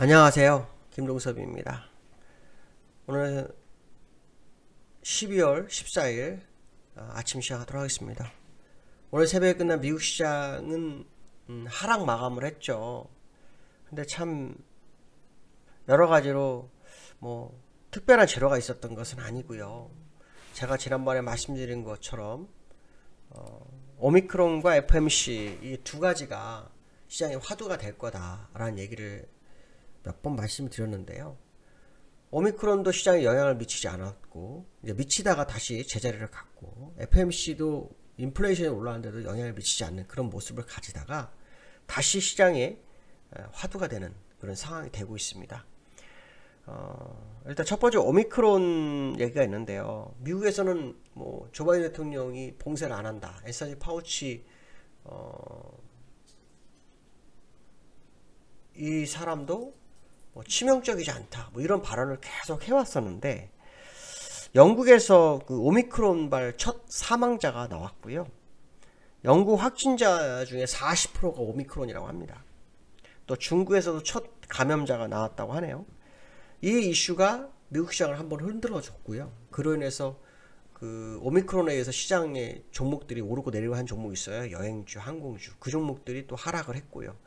안녕하세요. 김동섭입니다. 오늘 12월 14일 아침 시작하도록 하겠습니다. 오늘 새벽에 끝난 미국 시장은 하락 마감을 했죠. 근데 참 여러가지로 뭐 특별한 재료가 있었던 것은 아니고요. 제가 지난번에 말씀드린 것처럼 오미크론과 FOMC 이 두 가지가 시장의 화두가 될 거다라는 얘기를 몇 번 말씀드렸는데요. 오미크론도 시장에 영향을 미치지 않았고 이제 미치다가 다시 제자리를 갔고, FOMC도 인플레이션이 올라왔는데도 영향을 미치지 않는 그런 모습을 가지다가 다시 시장에 화두가 되는 그런 상황이 되고 있습니다. 일단 첫 번째 오미크론 얘기가 있는데요. 미국에서는 뭐 조 바이든 대통령이 봉쇄를 안 한다, 앤서니 파우치 이 사람도 뭐 치명적이지 않다, 뭐 이런 발언을 계속 해왔었는데, 영국에서 그 오미크론발 첫 사망자가 나왔고요. 영국 확진자 중에 40%가 오미크론이라고 합니다. 또 중국에서도 첫 감염자가 나왔다고 하네요. 이 이슈가 미국 시장을 한번 흔들어 줬고요. 그로 인해서 그 오미크론에 의해서 시장의 종목들이 오르고 내리고 한 종목이 있어요. 여행주, 항공주, 그 종목들이 또 하락을 했고요.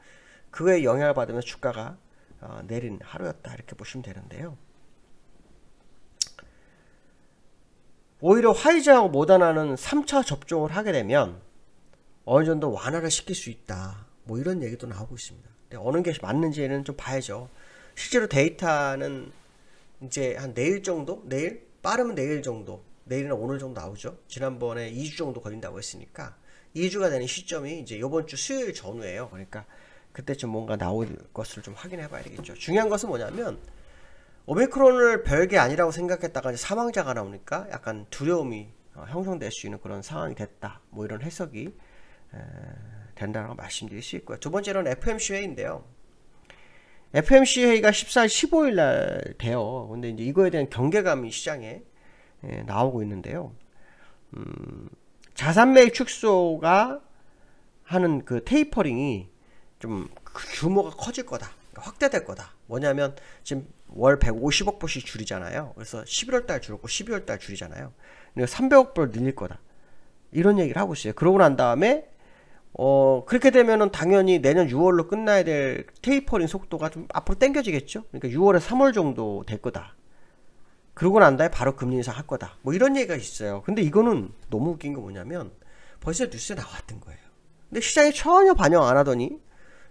그에 영향을 받으면서 주가가 내린 하루였다, 이렇게 보시면 되는데요. 오히려 화이자하고 모더나는 3차 접종을 하게 되면 어느 정도 완화를 시킬 수 있다, 뭐 이런 얘기도 나오고 있습니다. 근데 어느 게 맞는지는 좀 봐야죠. 실제로 데이터는 이제 한 내일 정도, 내일 빠르면 내일 정도, 내일이나 오늘 정도 나오죠. 지난번에 2주 정도 걸린다고 했으니까 2주가 되는 시점이 이제 이번 주 수요일 전후예요. 그러니까 그때쯤 뭔가 나올 것을 좀 확인해 봐야 되겠죠. 중요한 것은 뭐냐면, 오미크론을 별게 아니라고 생각했다가 이제 사망자가 나오니까 약간 두려움이 형성될 수 있는 그런 상황이 됐다, 뭐 이런 해석이 된다고 말씀드릴 수 있고요. 두 번째로는 FOMC 회의인데요. FOMC 회의가 14일 15일 날 돼요. 근데 이제 이거에 대한 경계감이 시장에 나오고 있는데요. 자산 매입 축소가 하는 그 테이퍼링이 좀 규모가 커질 거다, 확대될 거다. 뭐냐면 지금 월 150억 불씩 줄이잖아요. 그래서 11월 달 줄었고 12월 달 줄이잖아요. 그러니까 300억 불 늘릴 거다, 이런 얘기를 하고 있어요. 그러고 난 다음에 그렇게 되면은 당연히 내년 6월로 끝나야 될 테이퍼링 속도가 좀 앞으로 당겨지겠죠. 그러니까 6월에 3월 정도 될 거다. 그러고 난 다음에 바로 금리 인상 할 거다, 뭐 이런 얘기가 있어요. 근데 이거는 너무 웃긴 거 뭐냐면, 벌써 뉴스에 나왔던 거예요. 근데 시장이 전혀 반영 안 하더니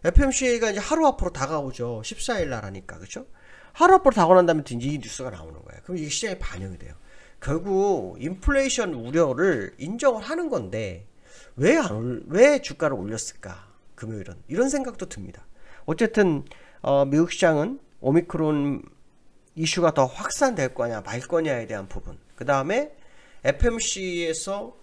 FOMC가 이제 하루 앞으로 다가오죠. 14일 날 하니까, 그렇죠? 하루 앞으로 다가고 난 다음에 이제 이 뉴스가 나오는 거예요. 그럼 이게 시장에 반영이 돼요. 결국 인플레이션 우려를 인정을 하는 건데 왜 주가를 올렸을까, 금요일은, 이런 생각도 듭니다. 어쨌든 미국 시장은 오미크론 이슈가 더 확산될 거냐 말 거냐에 대한 부분, 그 다음에 FOMC에서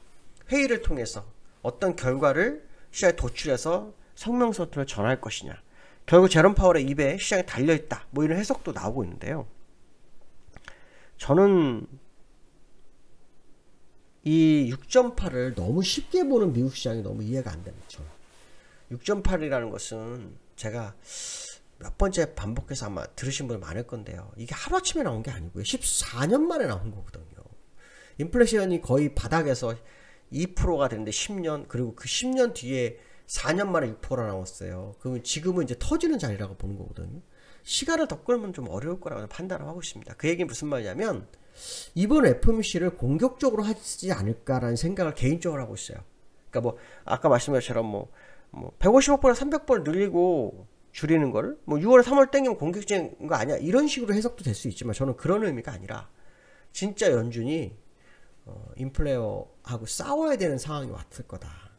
회의를 통해서 어떤 결과를 시장에 도출해서 성명서를 전할 것이냐, 결국 제롬 파월의 입에 시장에 달려있다, 뭐 이런 해석도 나오고 있는데요. 저는 이 6.8을 너무 쉽게 보는 미국 시장이 너무 이해가 안 됩니다. 6.8이라는 것은 제가 몇 번째 반복해서 아마 들으신 분이 많을 건데요. 이게 하루아침에 나온 게 아니고요. 14년 만에 나온 거거든요. 인플레이션이 거의 바닥에서 2%가 됐는데 10년, 그리고 그 10년 뒤에 4년 만에 6%가 나왔어요. 그러면 지금은 이제 터지는 자리라고 보는 거거든요. 시간을 더 끌면 좀 어려울 거라고 판단을 하고 있습니다. 그 얘기는 무슨 말이냐면, 이번 FOMC를 공격적으로 하지 않을까라는 생각을 개인적으로 하고 있어요. 그러니까 뭐 아까 말씀드린 것처럼 뭐 150억불에 300불 늘리고 줄이는 거를 뭐 6월에 3월 땡기면 공격적인 거 아니야, 이런 식으로 해석도 될 수 있지만, 저는 그런 의미가 아니라 진짜 연준이 인플레어하고 싸워야 되는 상황이 왔을 거다.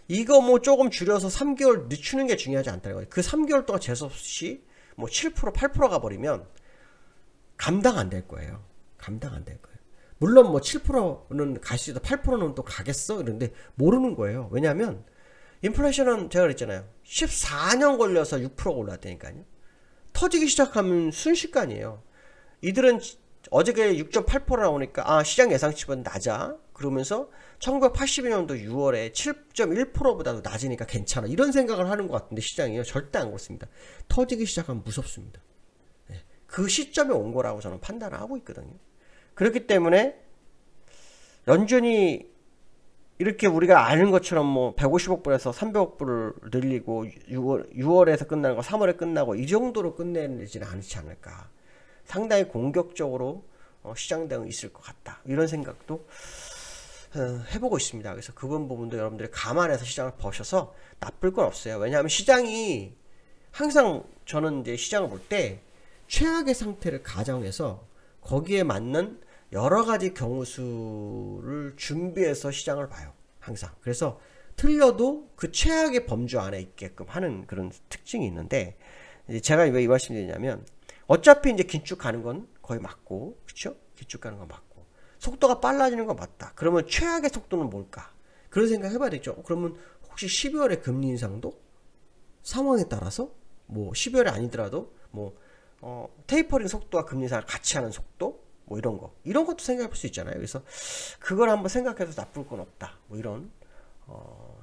이거 뭐 조금 줄여서 3개월 늦추는 게 중요하지 않다는 거예요. 그 3개월 동안 재수없이 뭐 7%, 8% 가버리면 감당 안 될 거예요. 감당 안 될 거예요. 물론 뭐 7%는 갈 수 있다, 8%는 또 가겠어? 그런데 모르는 거예요. 왜냐하면 인플레이션은 제가 그랬잖아요. 14년 걸려서 6%가 올랐다니까요. 터지기 시작하면 순식간이에요. 이들은 어저께 6.8% 나오니까 시장 예상치보다 낮아, 그러면서 1982년도 6월에 7.1%보다도 낮으니까 괜찮아, 이런 생각을 하는 것 같은데, 시장이요 절대 안 그렇습니다. 터지기 시작하면 무섭습니다. 그 시점에 온 거라고 저는 판단을 하고 있거든요. 그렇기 때문에 연준이 이렇게 우리가 아는 것처럼 뭐 150억 불에서 300억 불을 늘리고 6월에서 끝나는 거 3월에 끝나고 이 정도로 끝내지는 않지 않을까. 상당히 공격적으로 시장 대응이 있을 것 같다. 이런 생각도 해보고 있습니다. 그래서 그 부분도 여러분들이 감안해서 시장을 보셔서 나쁠 건 없어요. 왜냐하면 시장이 항상 저는 이제 시장을 볼 때 최악의 상태를 가정해서 거기에 맞는 여러 가지 경우수를 준비해서 시장을 봐요. 항상. 그래서 틀려도 그 최악의 범주 안에 있게끔 하는 그런 특징이 있는데, 이제 제가 왜 이 말씀 드리냐면, 어차피 이제 긴축 가는 건 거의 맞고, 그쵸? 긴축 가는 건 맞고, 속도가 빨라지는 건 맞다. 그러면 최악의 속도는 뭘까? 그런 생각 해봐야 되죠. 그러면 혹시 12월에 금리 인상도 상황에 따라서, 뭐 12월에 아니더라도, 뭐, 테이퍼링 속도와 금리 인상을 같이 하는 속도? 뭐 이런 것도 생각해 볼 수 있잖아요. 그래서 그걸 한번 생각해서 나쁠 건 없다. 뭐 이런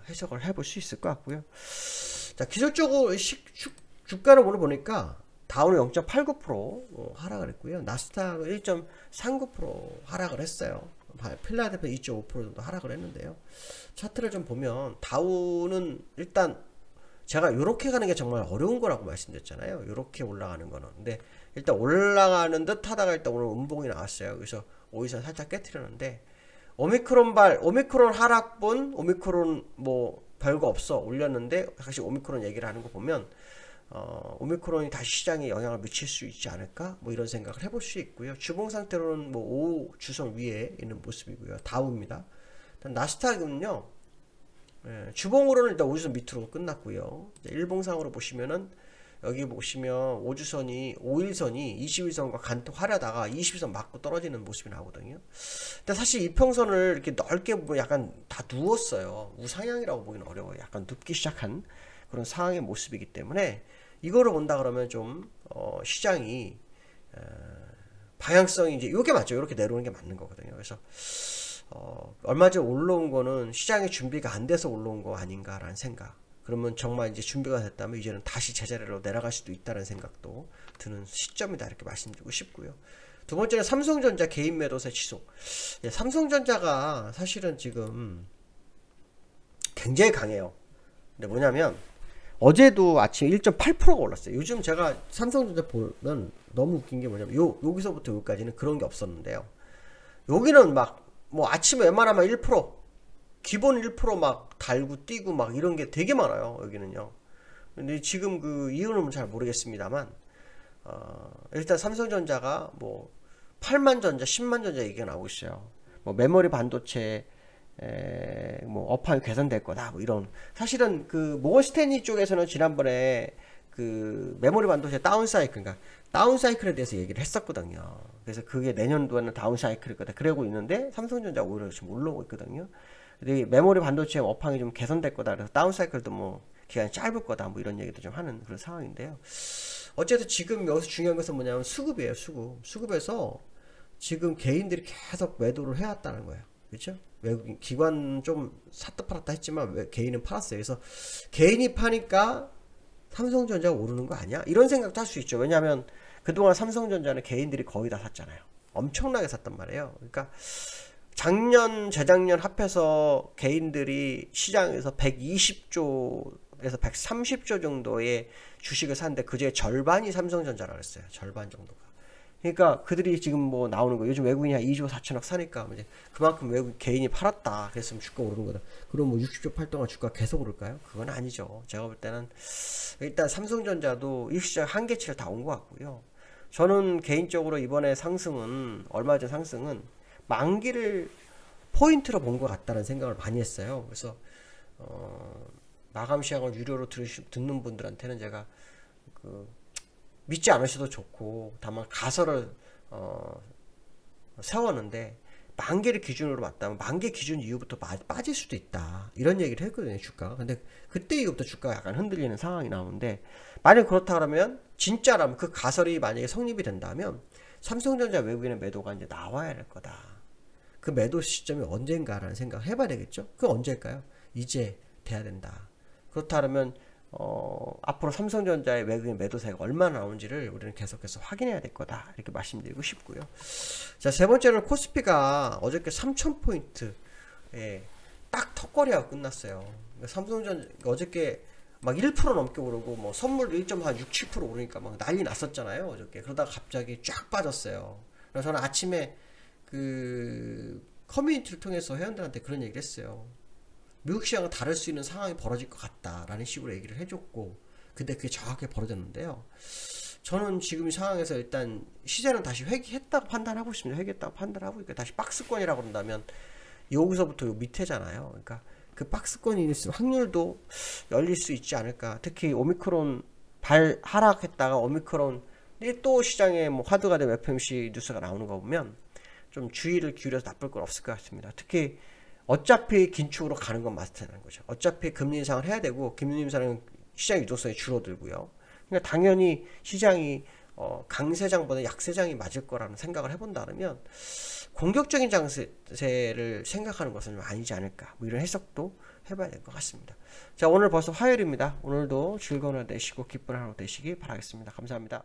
해석을 해볼 수 있을 것 같고요. 자, 기술적으로 주가를 오늘 보니까 다우는 0.89% 하락을 했고요. 나스닥은 1.39% 하락을 했어요. 필라델피아 2.5% 정도 하락을 했는데요. 차트를 좀 보면 다우는 일단 제가 이렇게 가는 게 정말 어려운 거라고 말씀드렸잖아요. 이렇게 올라가는 거는. 근데 일단 올라가는 듯 하다가 일단 오늘 음봉이 나왔어요. 그래서 오이선 살짝 깨트렸는데, 오미크론 하락분, 오미크론 뭐 별거 없어 올렸는데, 사실 오미크론 얘기를 하는 거 보면 오미크론이 다시 시장에 영향을 미칠 수 있지 않을까? 뭐 이런 생각을 해볼 수 있고요. 주봉 상태로는 뭐 5 주선 위에 있는 모습이고요. 다우입니다. 나스닥은요, 주봉으로는 일단 5주선 밑으로 끝났고요. 일봉상으로 보시면은 여기 보시면 5주선이 5일선이 21선과 간톡 하려다가 20선 맞고 떨어지는 모습이 나오거든요. 근데 사실 이평선을 이렇게 넓게 보면 약간 다 누웠어요. 우상향이라고 보기는 어려워요. 약간 눕기 시작한 그런 상황의 모습이기 때문에 이거를 본다 그러면 좀 시장이 방향성이 이제 이게 맞죠. 이렇게 내려오는 게 맞는 거거든요. 그래서 얼마 전에 올라온 거는 시장의 준비가 안 돼서 올라온 거 아닌가라는 생각. 그러면 정말 이제 준비가 됐다면 이제는 다시 제자리로 내려갈 수도 있다는 생각도 드는 시점이다. 이렇게 말씀드리고 싶고요. 두 번째는 삼성전자 개인 매도세 지속. 삼성전자가 사실은 지금 굉장히 강해요. 근데 뭐냐면 어제도 아침에 1.8%가 올랐어요. 요즘 제가 삼성전자 보면 너무 웃긴 게 뭐냐면 여기서부터 여기까지는 그런 게 없었는데요. 여기는 막 뭐 아침에 웬만하면 1%, 기본 1% 막 달고 뛰고 막 이런 게 되게 많아요. 여기는요. 근데 지금 그 이유는 잘 모르겠습니다만 일단 삼성전자가 뭐 8만 전자, 10만 전자 얘기가 나오고 있어요. 뭐 메모리 반도체 뭐 업황이 개선될 거다. 뭐 이런. 사실은 그 모건 스탠리 쪽에서는 지난번에 그 메모리 반도체 다운사이클, 다운사이클에 대해서 얘기를 했었거든요. 그래서 그게 내년도에는 다운사이클일 거다. 그러고 있는데 삼성전자 오히려 지금 올라오고 있거든요. 근데 메모리 반도체 업황이 좀 개선될 거다. 그래서 다운사이클도 뭐 기간이 짧을 거다. 뭐 이런 얘기도 좀 하는 그런 상황인데요. 어쨌든 지금 여기서 중요한 것은 뭐냐면 수급이에요. 수급에서 지금 개인들이 계속 매도를 해왔다는 거예요. 그렇죠? 외국인 기관 좀 샀다 팔았다 했지만 개인은 팔았어요. 그래서 개인이 파니까 삼성전자가 오르는 거 아니야? 이런 생각도 할 수 있죠. 왜냐하면 그동안 삼성전자는 개인들이 거의 다 샀잖아요. 엄청나게 샀단 말이에요. 그러니까 작년, 재작년 합해서 개인들이 시장에서 120조에서 130조 정도의 주식을 샀는데 그중에 절반이 삼성전자라고 했어요. 절반 정도가. 그러니까 그들이 지금 뭐 나오는 거, 요즘 외국인이 한 2조 4천억 사니까 이제 그만큼 외국 개인이 팔았다 그랬으면 주가 오르는 거다. 그럼 뭐 60조 팔 동안 주가 계속 오를까요? 그건 아니죠. 제가 볼 때는 일단 삼성전자도 일시적 한계치를 다 온 것 같고요. 저는 개인적으로 이번에 상승은, 얼마 전 상승은 만기를 포인트로 본 것 같다는 생각을 많이 했어요. 그래서 마감 시황을 유료로 듣는 분들한테는 제가 믿지 않으셔도 좋고, 다만 가설을 세웠는데 만기를 기준으로 봤다면 만기 기준 이후부터 빠질 수도 있다, 이런 얘기를 했거든요, 주가가. 근데 그때 이후부터 주가가 약간 흔들리는 상황이 나오는데, 만약 그렇다 그러면 진짜라면 그 가설이 만약에 성립이 된다면 삼성전자 외국인의 매도가 이제 나와야 될 거다. 그 매도 시점이 언젠가라는 생각 해봐야 되겠죠. 그게 언제일까요? 이제 돼야 된다. 그렇다 그러면 앞으로 삼성전자의 외국인 매도세가 얼마나 나오는지를 우리는 계속해서 확인해야 될 거다, 이렇게 말씀드리고 싶고요. 자, 세 번째는 코스피가 어저께 3000포인트 딱 턱걸이하고 끝났어요. 삼성전자 어저께 막 1% 넘게 오르고 뭐 선물 1.6, 7% 오르니까 막 난리 났었잖아요 어저께. 그러다가 갑자기 쫙 빠졌어요. 그래서 저는 아침에 그 커뮤니티를 통해서 회원들한테 그런 얘기를 했어요. 미국 시장은 다를 수 있는 상황이 벌어질 것 같다라는 식으로 얘기를 해줬고, 근데 그게 정확하게 벌어졌는데요. 저는 지금 이 상황에서 일단 시세는 다시 회귀했다고 판단하고 있습니다. 회귀했다고 판단하고 있고, 다시 박스권이라고 그런다면 여기서부터 요 밑에잖아요. 그러니까 그 박스권이 있을 확률도 열릴 수 있지 않을까. 특히 오미크론 하락했다가 오미크론이 또 시장에 뭐 화두가 된 FOMC 뉴스가 나오는 거 보면 좀 주의를 기울여서 나쁠 건 없을 것 같습니다. 특히 어차피 긴축으로 가는 건 맞다는 거죠. 어차피 금리 인상을 해야 되고, 금리 인상은 시장 유동성이 줄어들고요. 그러니까 당연히 시장이 강세장보다 약세장이 맞을 거라는 생각을 해본다면 공격적인 장세를 생각하는 것은 좀 아니지 않을까, 뭐 이런 해석도 해봐야 될 것 같습니다. 자, 오늘 벌써 화요일입니다. 오늘도 즐거운 하루 되시고 기쁜 하루 되시기 바라겠습니다. 감사합니다.